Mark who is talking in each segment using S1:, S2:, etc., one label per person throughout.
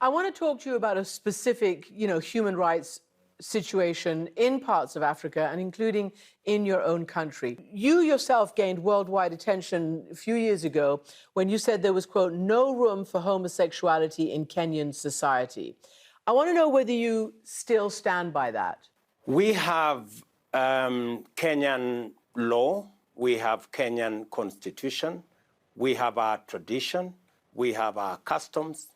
S1: I want to talk to you about a specific, human rights situation in parts of Africa and including in your own country. You yourself gained worldwide attention a few years ago when you said there was, quote, no room for homosexuality in Kenyan society. I want to know whether you still stand by that.
S2: We have Kenyan law, we have Kenyan constitution, we have our tradition, we have our customs.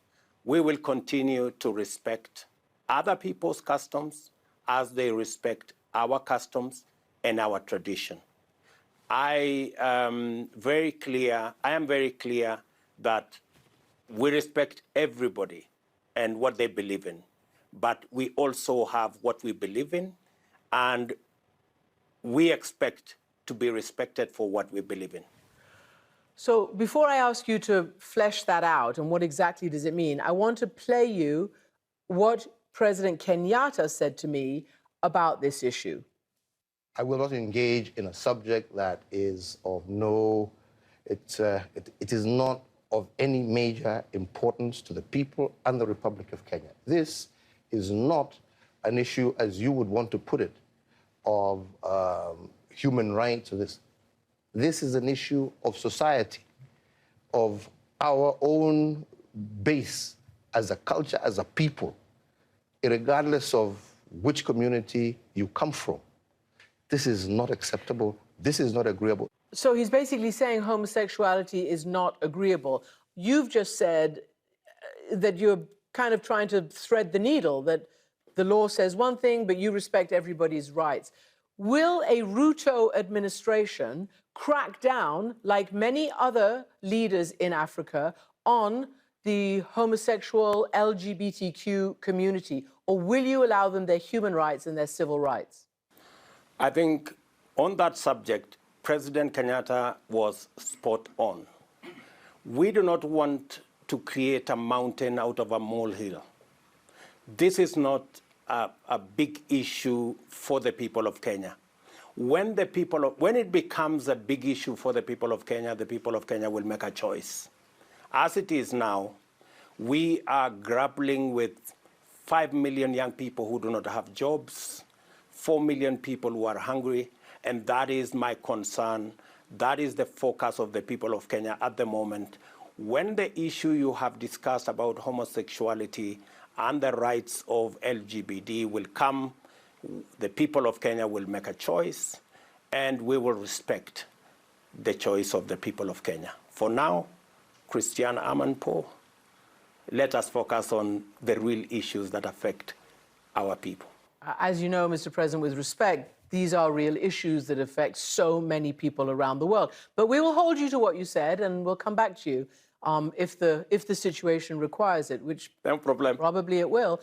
S2: We will continue to respect other people's customs as they respect our customs and our tradition. I am very clear that we respect everybody and what they believe in, but we also have what we believe in, and we expect to be respected for what we believe in.
S1: So before I ask you to flesh that out and what exactly does it mean, I want to play you what President Kenyatta said to me about this issue.
S3: I will not engage in a subject that is of it is not of any major importance to the people and the Republic of Kenya. This is not an issue, as you would want to put it, of human rights or this. This is an issue of society, of our own base as a culture, as a people, regardless of which community you come from. This is not acceptable. This is not agreeable.
S1: So he's basically saying homosexuality is not agreeable. You've just said that you're kind of trying to thread the needle, that the law says one thing, but you respect everybody's rights. Will a Ruto administration crack down, like many other leaders in Africa, on the homosexual LGBTQ community? Or will you allow them their human rights and their civil rights?
S2: I think on that subject, President Kenyatta was spot on. We do not want to create a mountain out of a molehill. This is not a big issue for the people of Kenya. When it becomes a big issue for the people of Kenya will make a choice. As it is now, we are grappling with 5 million young people who do not have jobs, 4 million people who are hungry, and that is my concern. That is the focus of the people of Kenya at the moment. When the issue you have discussed about homosexuality and the rights of LGBT will come, the people of Kenya will make a choice, and we will respect the choice of the people of Kenya. For now, Christian Amanpour, let us focus on the real issues that affect our people.
S1: As you know, Mr. President, with respect, these are real issues that affect so many people around the world. But we will hold you to what you said, and we'll come back to you if the situation requires it, which
S2: no problem.
S1: Probably it will.